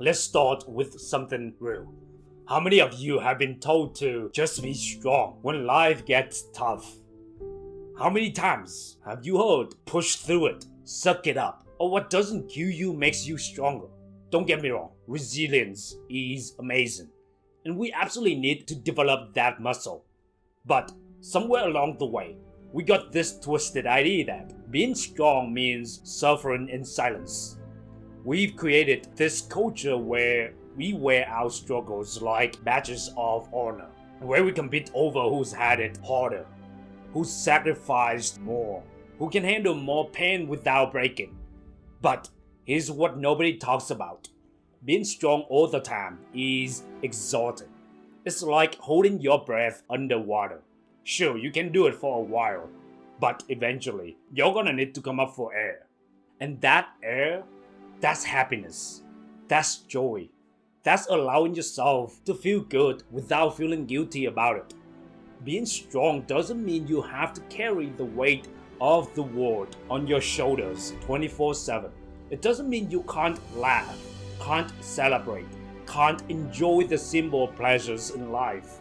Let's start with something real. How many of you have been told to just be strong when life gets tough? How many times have you heard push through it, suck it up, or what doesn't kill you makes you stronger? Don't get me wrong, resilience is amazing, and we absolutely need to develop that muscle. But somewhere along the way, we got this twisted idea that being strong means suffering in silence. We've created this culture where we wear our struggles like badges of honor, where we compete over who's had it harder, who sacrificed more, who can handle more pain without breaking. But here's what nobody talks about. Being strong all the time is exhausting. It's like holding your breath underwater. Sure, you can do it for a while, but eventually, you're gonna need to come up for air. And that air, that's happiness. That's joy. That's allowing yourself to feel good without feeling guilty about it. Being strong doesn't mean you have to carry the weight of the world on your shoulders 24/7. It doesn't mean you can't laugh, can't celebrate, can't enjoy the simple pleasures in life.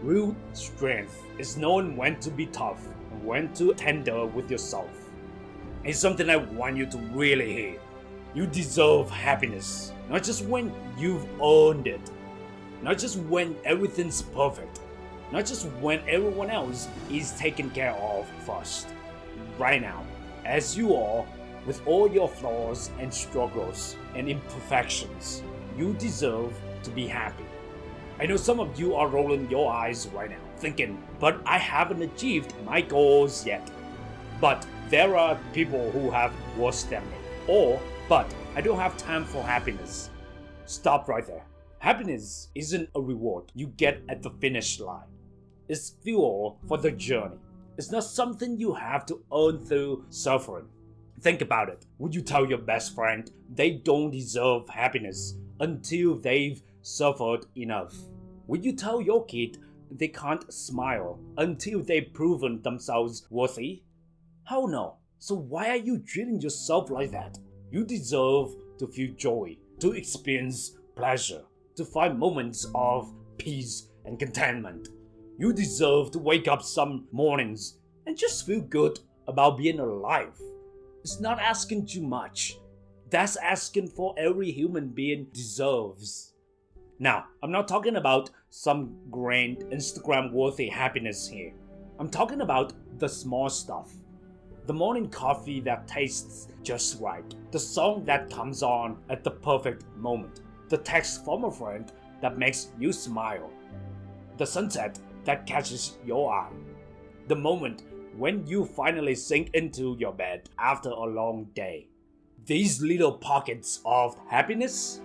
Real strength is knowing when to be tough and when to tender with yourself. It's something I want you to really hear. You deserve happiness, not just when you've earned it, not just when everything's perfect, not just when everyone else is taken care of first. Right now, as you are, with all your flaws and struggles and imperfections, you deserve to be happy. I know some of you are rolling your eyes right now, thinking, but I haven't achieved my goals yet. But there are people who have worse than me. Or, but I don't have time for happiness. Stop right there. Happiness isn't a reward you get at the finish line. It's fuel for the journey. It's not something you have to earn through suffering. Think about it. Would you tell your best friend they don't deserve happiness until they've suffered enough? Would you tell your kid they can't smile until they've proven themselves worthy? Hell no. So why are you treating yourself like that? You deserve to feel joy, to experience pleasure, to find moments of peace and contentment. You deserve to wake up some mornings and just feel good about being alive. It's not asking too much. That's asking for every human being deserves. Now, I'm not talking about some grand Instagram-worthy happiness here. I'm talking about the small stuff. The morning coffee that tastes just right. The song that comes on at the perfect moment. The text from a friend that makes you smile. The sunset that catches your eye. The moment when you finally sink into your bed after a long day. These little pockets of happiness,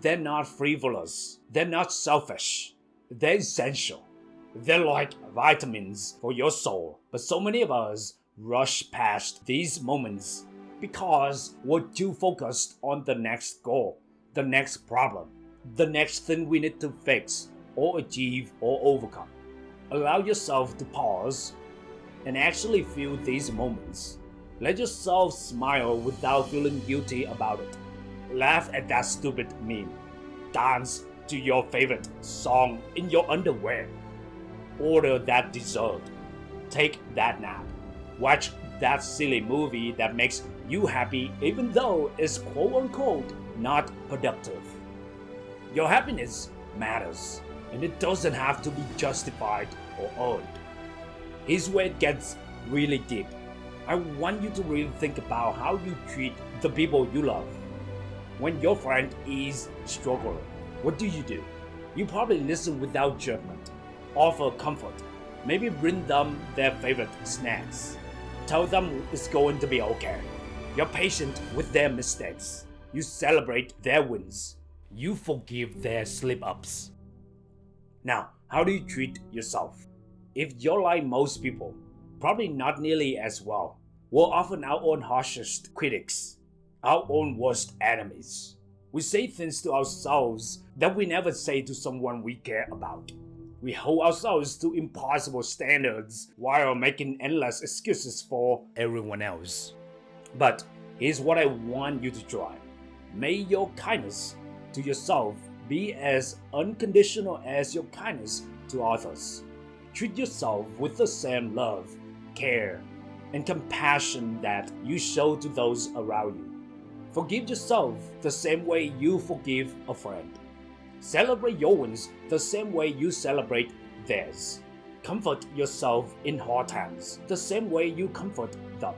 they're not frivolous. They're not selfish. They're essential. They're like vitamins for your soul. But so many of us rush past these moments because we're too focused on the next goal, the next problem, the next thing we need to fix or achieve or overcome. Allow yourself to pause and actually feel these moments. Let yourself smile without feeling guilty about it. Laugh at that stupid meme. Dance to your favorite song in your underwear. Order that dessert. Take that nap. Watch that silly movie that makes you happy even though it's quote unquote not productive. Your happiness matters, and it doesn't have to be justified or earned. Here's where it gets really deep. I want you to really think about how you treat the people you love. When your friend is struggling, what do? You probably listen without judgment, offer comfort, maybe bring them their favorite snacks. Tell them it's going to be okay. You're patient with their mistakes. You celebrate their wins. You forgive their slip-ups. Now, how do you treat yourself? If you're like most people, probably not nearly as well. We're often our own harshest critics, our own worst enemies. We say things to ourselves that we never say to someone we care about. We hold ourselves to impossible standards while making endless excuses for everyone else. But here's what I want you to try. May your kindness to yourself be as unconditional as your kindness to others. Treat yourself with the same love, care, and compassion that you show to those around you. Forgive yourself the same way you forgive a friend. Celebrate your wins the same way you celebrate theirs. Comfort yourself in hard times the same way you comfort them.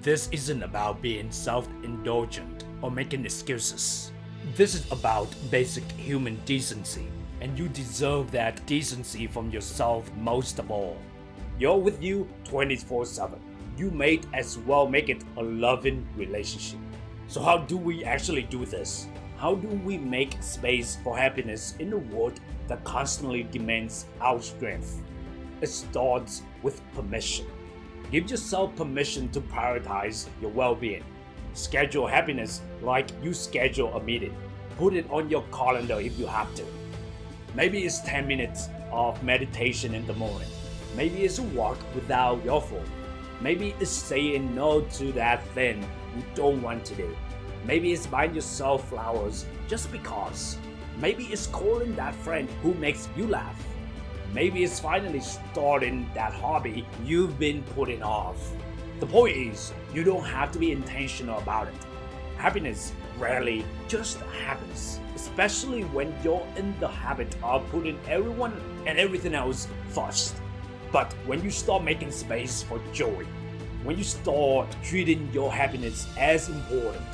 This isn't about being self-indulgent or making excuses. This is about basic human decency, and you deserve that decency from yourself most of all. You're with you 24/7. You may as well make it a loving relationship. So how do we actually do this? How do we make space for happiness in a world that constantly demands our strength? It starts with permission. Give yourself permission to prioritize your well-being. Schedule happiness like you schedule a meeting. Put it on your calendar if you have to. Maybe it's 10 minutes of meditation in the morning. Maybe it's a walk without your phone. Maybe it's saying no to that thing you don't want to do. Maybe it's buying yourself flowers just because. Maybe it's calling that friend who makes you laugh. Maybe it's finally starting that hobby you've been putting off. The point is, you don't have to be intentional about it. Happiness rarely just happens, especially when you're in the habit of putting everyone and everything else first. But when you start making space for joy, when you start treating your happiness as important,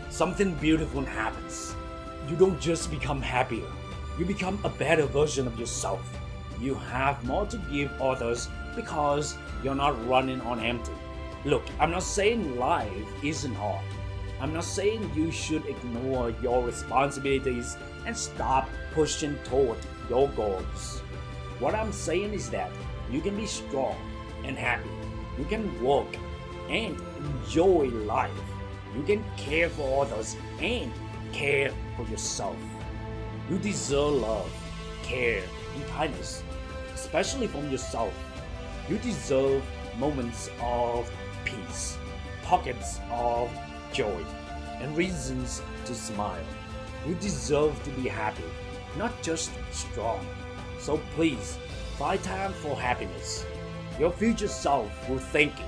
something beautiful happens. You don't just become happier, you become a better version of yourself. You have more to give others because you're not running on empty. Look, I'm not saying life isn't hard. I'm not saying you should ignore your responsibilities and stop pushing toward your goals. What I'm saying is that you can be strong and happy. You can work and enjoy life. You can care for others and care for yourself. You deserve love, care, and kindness, especially from yourself. You deserve moments of peace, pockets of joy, and reasons to smile. You deserve to be happy, not just strong. So please, find time for happiness. Your future self will thank you.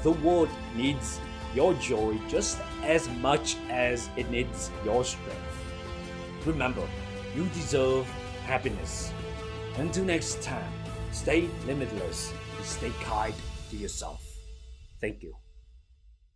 The world needs your joy just as much as it needs your strength. Remember, you deserve happiness. Until next time, stay limitless and stay kind to yourself. Thank you.